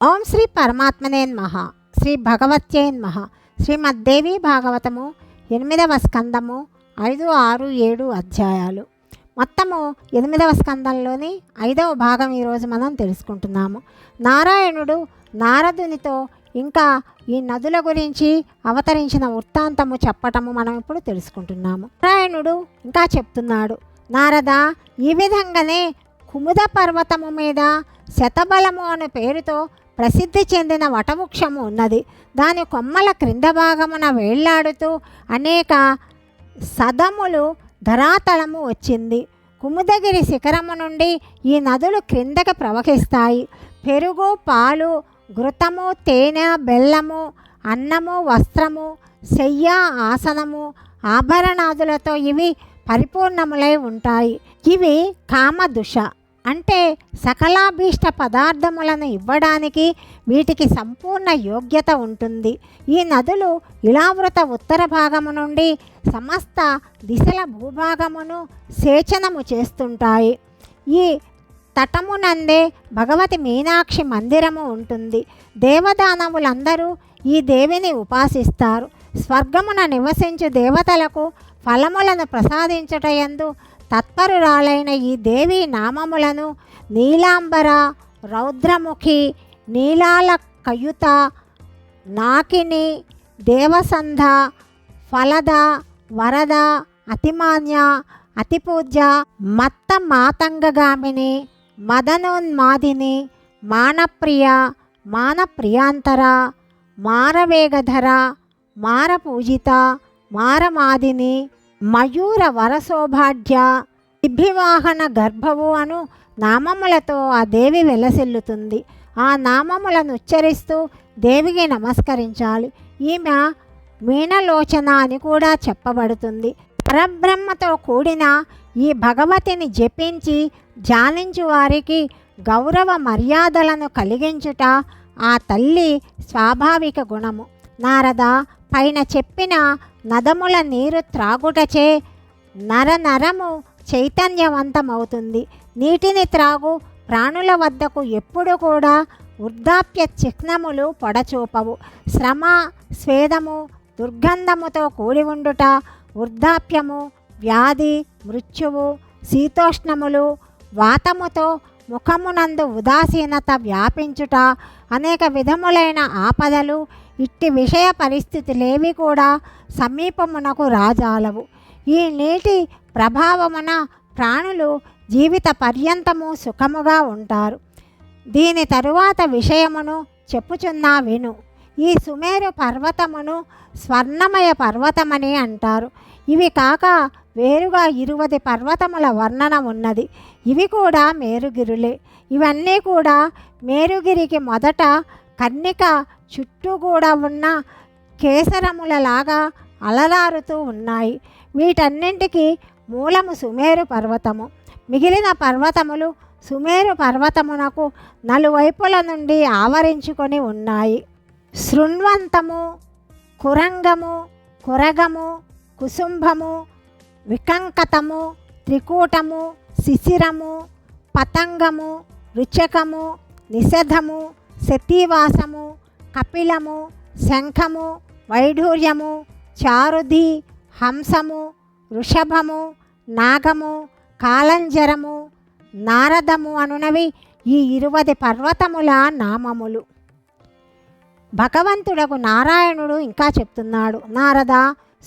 ఓం శ్రీ పరమాత్మనే నమః. శ్రీ భగవత్యై నమః. శ్రీమద్దేవి భాగవతము 8వ స్కందము 5, 6, 7 అధ్యాయాలు. మొత్తము 8వ స్కందంలోని 5వ భాగం ఈరోజు మనం తెలుసుకుంటున్నాము. నారాయణుడు నారదునితో ఇంకా ఈ నదుల గురించి అవతరించిన వృత్తాంతము చెప్పటము మనం ఇప్పుడు తెలుసుకుంటున్నాము. నారాయణుడు ఇంకా చెప్తున్నాడు, నారద, ఈ విధంగానే కుముద పర్వతము మీద శతబలము అనే పేరుతో ప్రసిద్ధి చెందిన వటవృక్షము ఉన్నది. దాని కొమ్మల క్రింద భాగమున వేళ్లాడుతూ అనేక సదములు ధరాతలము వచ్చింది. కుముదగిరి శిఖరము నుండి ఈ నదులు క్రిందకి ప్రవహిస్తాయి. పెరుగు, పాలు, ఘృతము, తేనె, బెల్లము, అన్నము, వస్త్రము, శయ్య, ఆసనము, ఆభరణాదులతో ఇవి పరిపూర్ణములై ఉంటాయి. ఇవి కామదుష అంటే సకలాభీష్ట పదార్థములను ఇవ్వడానికి వీటికి సంపూర్ణ యోగ్యత ఉంటుంది. ఈ నదులు ఇలావృత ఉత్తర భాగము నుండి సమస్త దిశల భూభాగమును సేచనము చేస్తుంటాయి. ఈ తటమునందే భగవతి మీనాక్షి మందిరము ఉంటుంది. దేవదానవులందరూ ఈ దేవిని ఉపాసిస్తారు. స్వర్గమున నివసించు దేవతలకు ఫలములను ప్రసాదించుటయందు తత్పరురాలైన ఈ దేవి నామములను నీలాంబర, రౌద్రముఖి, నీలాల కయుత, నాకిని, దేవసంధ, ఫలద, వరద, అతిమాన్య, అతిపూజ్య, మత్త మాతంగగామిని, మదనోన్మాదిని, మానప్రియ, మానప్రియాంతర, మారవేగధర, మారపూజిత, మారమాదిని, మయూర వరశోభాఢ్య, దిభ్యవాహన గర్భవు అను నామములతో ఆ దేవి వెలసిల్లుతుంది. ఆ నామములను ఉచ్చరిస్తూ దేవికి నమస్కరించాలి. ఈమె మీనలోచన అని కూడా చెప్పబడుతుంది. పరబ్రహ్మతో కూడిన ఈ భగవతిని జపించి ధ్యానించు వారికి గౌరవ మర్యాదలను కలిగించుట ఆ తల్లి స్వాభావిక గుణము. నారద, పైన చెప్పిన నదముల నీరు త్రాగుటచే నరనరము చైతన్యవంతమవుతుంది. నీటిని త్రాగు ప్రాణుల వద్దకు ఎప్పుడు కూడా వృద్ధాప్య చిహ్నములు పొడచూపవు. శ్రమ, స్వేదము, దుర్గంధముతో కూడి ఉండుట, వృద్ధాప్యము, వ్యాధి, మృత్యువు, శీతోష్ణములు, వాతముతో ముఖమునందు ఉదాసీనత వ్యాపించుట, అనేక విధములైన ఆపదలు, ఇట్టి విషయ పరిస్థితులేవి కూడా సమీపమునకు రాజాలవు. ఈ నీటి ప్రభావమున ప్రాణులు జీవిత పర్యంతము సుఖముగా ఉంటారు. దీని తరువాత విషయమును చెప్పుచున్నా విను. ఈ సుమేరు పర్వతమును స్వర్ణమయ పర్వతమని అంటారు. ఇవి కాక వేరుగా 20 పర్వతముల వర్ణన ఉన్నది. ఇవి కూడా మేరుగిరులే. ఇవన్నీ కూడా మేరుగిరికి మొదట కన్నిక చుట్టూ కూడా ఉన్న కేసరములలాగా అలలారుతూ ఉన్నాయి. వీటన్నింటికి మూలము సుమేరు పర్వతము. మిగిలిన పర్వతములు సుమేరు పర్వతమునకు నలువైపుల నుండి ఆవరించుకొని ఉన్నాయి. శృణ్వంతము, కురంగము, కురగము, కుసుంభము, వికంకతము, త్రికూటము, శిశిరము, పతంగము, రుచకము, నిషధము, శతీవాసము, కపిలము, శంఖము, వైఢూర్యము, చారుధి, హంసము, వృషభము, నాగము, కాలంజరము, నారదము అనునవి ఈ 20 పర్వతముల నామములు. భగవంతుడకు నారాయణుడు ఇంకా చెప్తున్నాడు, నారద,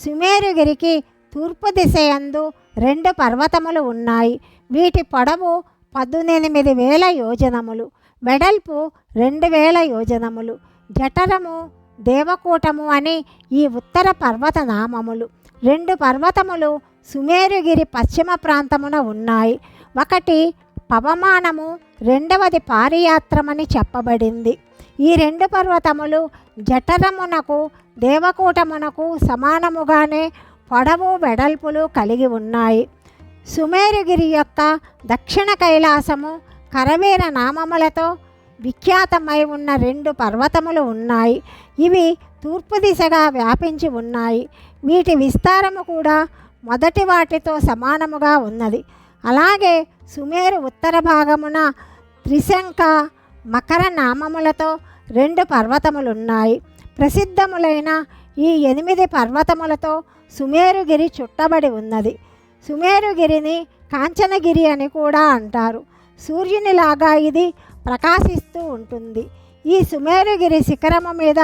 సుమేరుగిరికి తూర్పు దిశయందు 2 పర్వతములు ఉన్నాయి. వీటి పొడవు 18,000 యోజనములు, వెడల్పు 2,000 యోజనములు. జఠరము, దేవకూటము అని ఈ ఉత్తర పర్వత నామములు. 2 పర్వతములు సుమేరుగిరి పశ్చిమ ప్రాంతమున ఉన్నాయి. ఒకటి పవమానము, రెండవది పారియాత్రమని చెప్పబడింది. ఈ 2 పర్వతములు జఠరమునకు దేవకూటమునకు సమానముగానే పొడవు, వెడల్పులు కలిగి ఉన్నాయి. సుమేరుగిరి యొక్క దక్షిణ కైలాసము కరవీర నామములతో విఖ్యాతమై ఉన్న 2 పర్వతములు ఉన్నాయి. ఇవి తూర్పు దిశగా వ్యాపించి ఉన్నాయి. వీటి విస్తారము కూడా మొదటి వాటితో సమానముగా ఉన్నది. అలాగే సుమేరు ఉత్తర భాగమున త్రిశంక, మకర నామములతో 2 పర్వతములున్నాయి. ప్రసిద్ధములైన ఈ 8 పర్వతములతో సుమేరుగిరి చుట్టబడి ఉన్నది. సుమేరుగిరిని కాంచనగిరి అని కూడా అంటారు. సూర్యునిలాగా ఇది ప్రకాశిస్తూ ఉంటుంది. ఈ సుమేరుగిరి శిఖరము మీద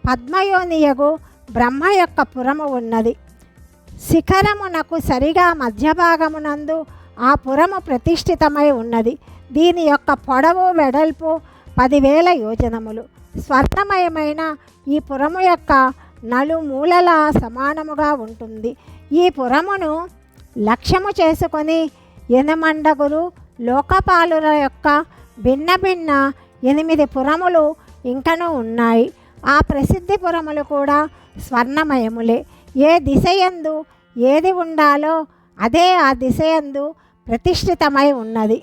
పద్మయోనియగు బ్రహ్మ యొక్క పురము ఉన్నది. శిఖరమునకు సరిగా మధ్య భాగమునందు ఆ పురము ప్రతిష్ఠితమై ఉన్నది. దీని యొక్క పొడవు వెడల్పు 10,000 యోజనములు. స్వర్ణమయమైన ఈ పురము యొక్క నలుమూలల సమానముగా ఉంటుంది. ఈ పురమును లక్ష్యము చేసుకొని యనమండగురు లోకపాలుల యొక్క భిన్న భిన్న 8 పురములు ఇంకనూ ఉన్నాయి. ఆ ప్రసిద్ధి పురములు కూడా స్వర్ణమయములే. ఏ దిశయందు ఏది ఉండాలో అదే ఆ దిశయందు ప్రతిష్ఠితమై ఉన్నది.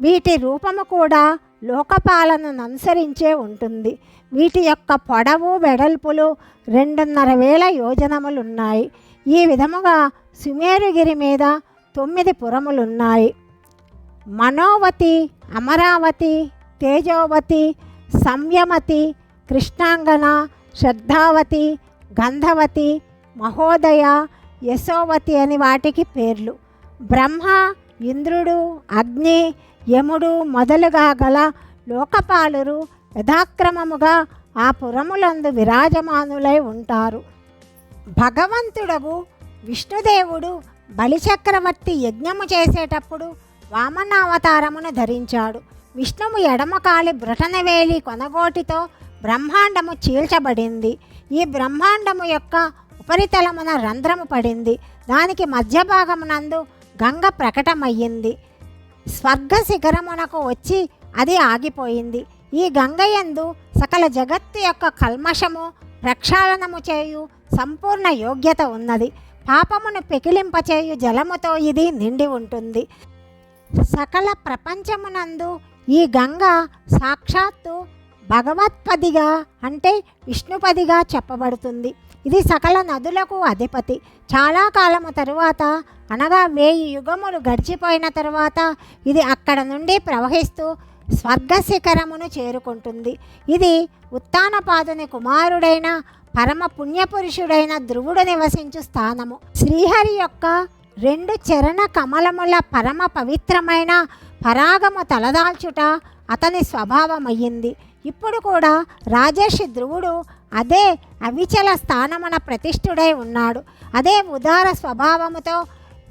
వీటి రూపము కూడా లోకపాలను అనుసరించే ఉంటుంది. వీటి యొక్క పొడవు వెడల్పులు 2,500 యోజనములున్నాయి. ఈ విధముగా సుమేరుగిరి మీద 9 పురములున్నాయి. మనోవతి, అమరావతి, తేజోవతి, సంయమతి, కృష్ణాంగన, శ్రద్ధావతి, గంధవతి, మహోదయ, యశోవతి అని వాటికి పేర్లు. బ్రహ్మ, ఇంద్రుడు, అగ్ని, యముడు మొదలుగా గల లోకపాలురు యథాక్రమముగా ఆ పురములందు విరాజమానులై ఉంటారు. భగవంతుడగు విష్ణుదేవుడు బలిచక్రవర్తి యజ్ఞము చేసేటప్పుడు వామనావతారమును ధరించాడు. విష్ణువు ఎడమకాలి బ్రటనవేలి కొనగోటితో బ్రహ్మాండము చీల్చబడింది. ఈ బ్రహ్మాండము యొక్క ఉపరితలమున రంధ్రము పడింది. దానికి మధ్య భాగమునందు గంగ ప్రకటమయ్యింది. స్వర్గ శిఖరమునకు వచ్చి అది ఆగిపోయింది. ఈ గంగయందు సకల జగత్తు యొక్క కల్మషము ప్రక్షాళనము చేయు సంపూర్ణ యోగ్యత ఉన్నది. పాపమును పెకిలింపచేయు జలముతో ఇది నిండి ఉంటుంది. సకల ప్రపంచమునందు ఈ గంగ సాక్షాత్తు భగవత్పదిగా అంటే విష్ణుపదిగా చెప్పబడుతుంది. ఇది సకల నదులకు అధిపతి. చాలా కాలము తరువాత అనగా 1000 యుగములు గడిచిపోయిన తరువాత ఇది అక్కడ నుండి ప్రవహిస్తూ స్వర్గ శిఖరమును చేరుకుంటుంది. ఇది ఉత్తానపాదుని కుమారుడైన పరమ పుణ్యపురుషుడైన ధ్రువుడు నివసించు స్థానము. శ్రీహరి యొక్క 2 చరణ కమలముల పరమ పవిత్రమైన పరాగము తలదాల్చుట అతని స్వభావమయ్యింది. ఇప్పుడు కూడా రాజర్షి ధ్రువుడు అదే అవిచల స్థానమున ప్రతిష్ఠుడై ఉన్నాడు. అదే ఉదార స్వభావముతో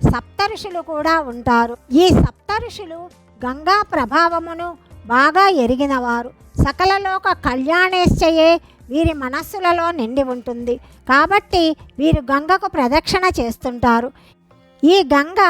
సప్తఋషులు కూడా ఉంటారు. ఈ సప్తఋషులు గంగా ప్రభావమును బాగా ఎరిగినవారు. సకలలోక కళ్యాణేశ్చయే వీరి మనస్సులలో నిండి ఉంటుంది. కాబట్టి వీరు గంగకు ప్రదక్షిణ చేస్తుంటారు. ఈ గంగ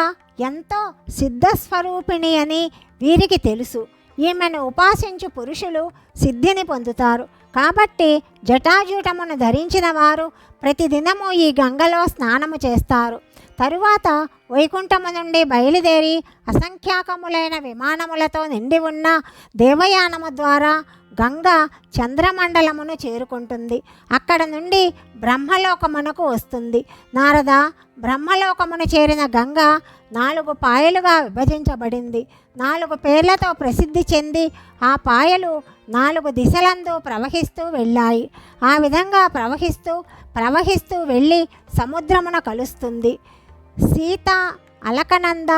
ఎంతో సిద్ధస్వరూపిణి అని వీరికి తెలుసు. ఈమెను ఉపాసించు పురుషులు సిద్ధిని పొందుతారు. కాబట్టి జటాజూటమును ధరించిన వారు ప్రతిదినము ఈ గంగలో స్నానము చేస్తారు. తరువాత వైకుంఠము నుండి బయలుదేరి అసంఖ్యాకములైన విమానములతో నిండి ఉన్న దేవయానము ద్వారా గంగ చంద్రమండలమును చేరుకుంటుంది. అక్కడ నుండి బ్రహ్మలోకమునకు వస్తుంది. నారద, బ్రహ్మలోకమును చేరిన గంగ 4 పాయలుగా విభజించబడింది. 4 పేర్లతో ప్రసిద్ధి చెంది ఆ పాయలు 4 దిశలందు ప్రవహిస్తూ వెళ్ళాయి. ఆ విధంగా ప్రవహిస్తూ వెళ్ళి సముద్రమున కలుస్తుంది. సీత, అలకనంద,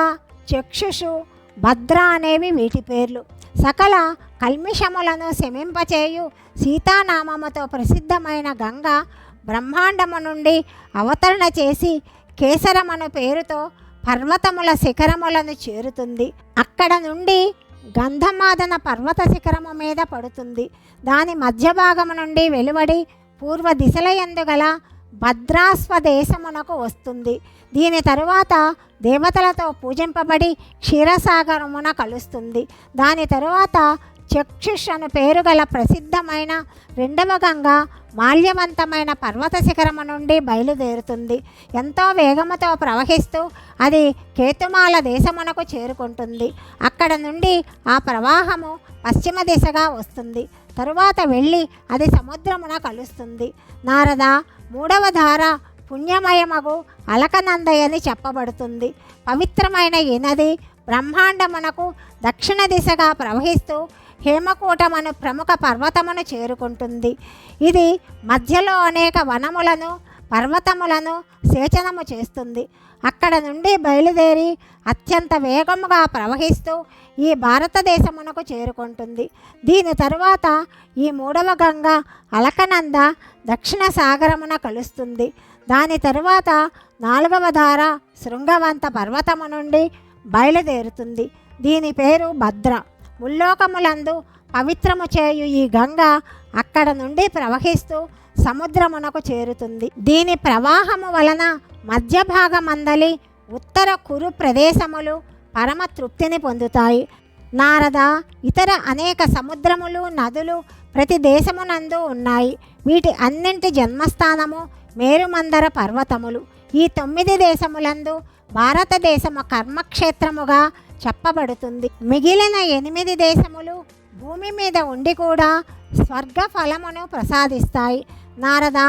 చక్షుషు, భద్ర అనేవి వీటి పేర్లు. సకల కల్మిషములను శమింపచేయు సీతానామముతో ప్రసిద్ధమైన గంగ బ్రహ్మాండము నుండి అవతరణ చేసి కేసరమను పేరుతో పర్వతముల శిఖరములను చేరుతుంది. అక్కడ నుండి గంధమాదన పర్వత శిఖరము మీద పడుతుంది. దాని మధ్య భాగము నుండి వెలువడి పూర్వ దిశలయందు గల భద్రాస్వదేశమునకు వస్తుంది. దీని తరువాత దేవతలతో పూజింపబడి క్షీరసాగరమున కలుస్తుంది. దాని తరువాత చక్షుష్ అను పేరు గల ప్రసిద్ధమైన 2వ గంగ మాల్యవంతమైన పర్వత శిఖరము నుండి బయలుదేరుతుంది. ఎంతో వేగముతో ప్రవహిస్తూ అది కేతుమాల దేశమునకు చేరుకుంటుంది. అక్కడ నుండి ఆ ప్రవాహము పశ్చిమ దిశగా వస్తుంది. తరువాత వెళ్ళి అది సముద్రమున కలుస్తుంది. నారద, 3వ ధార పుణ్యమయమగు అలకనందయని చెప్పబడుతుంది. పవిత్రమైన ఈ నది బ్రహ్మాండమునకు దక్షిణ దిశగా ప్రవహిస్తూ హేమకూటమను ప్రముఖ పర్వతమును చేరుకుంటుంది. ఇది మధ్యలో అనేక వనములను పర్వతములను సేచనము చేస్తుంది. అక్కడ నుండి బయలుదేరి అత్యంత వేగముగా ప్రవహిస్తూ ఈ భారతదేశమునకు చేరుకుంటుంది. దీని తరువాత ఈ మూడవ గంగ అలకనంద దక్షిణ సాగరమున కలుస్తుంది. దాని తరువాత నాలుగవ ధార శృంగవంత పర్వతము నుండి బయలుదేరుతుంది. దీని పేరు భద్ర. ముల్లోకములందు పవిత్రము చేయు ఈ గంగ అక్కడ నుండి ప్రవహిస్తూ సముద్రమునకు చేరుతుంది. దీని ప్రవాహము వలన మధ్య భాగమందలి ఉత్తర కురు ప్రదేశములు పరమ తృప్తిని పొందుతాయి. నారద, ఇతర అనేక సముద్రములు నదులు ప్రతి దేశమునందు ఉన్నాయి. వీటి అన్నింటి జన్మస్థానము మేరుమందర పర్వతములు. ఈ 9 దేశములందు భారతదేశము కర్మక్షేత్రముగా చెప్పబడుతుంది. మిగిలిన 8 దేశములు భూమి మీద ఉండి కూడా స్వర్గ ఫలమును ప్రసాదిస్తాయి. నారద,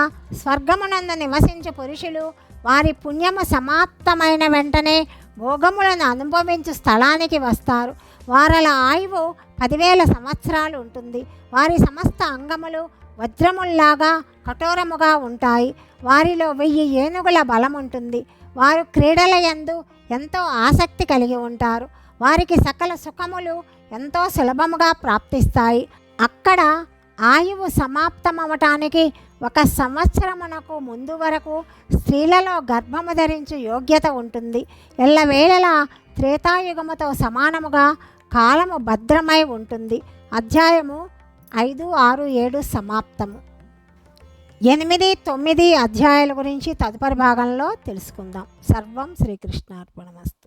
స్వర్గమునందు నివసించు పురుషులు వారి పుణ్యము సమాప్తమైన వెంటనే భోగములను అనుభవించు స్థలానికి వస్తారు. వారల ఆయువు 10,000 సంవత్సరాలు ఉంటుంది. వారి సమస్త అంగములు వజ్రముల్లాగా కఠోరముగా ఉంటాయి. వారిలో 1000 ఏనుగుల బలం ఉంటుంది. వారు క్రీడల యందు ఎంతో ఆసక్తి కలిగి ఉంటారు. వారికి సకల సుఖములు ఎంతో సులభముగా ప్రాప్తిస్తాయి. అక్కడ ఆయువు సమాప్తమవటానికి 1 సంవత్సరమునకు ముందు వరకు స్త్రీలలో గర్భము ధరించు యోగ్యత ఉంటుంది. ఎల్లవేళలా త్రేతాయుగముతో సమానముగా కాలము భద్రమై ఉంటుంది. అధ్యాయము 5, 6, 7 సమాప్తము. 8, 9 అధ్యాయాల గురించి తదుపరి భాగంలో తెలుసుకుందాం. సర్వం శ్రీకృష్ణార్పణమస్తు.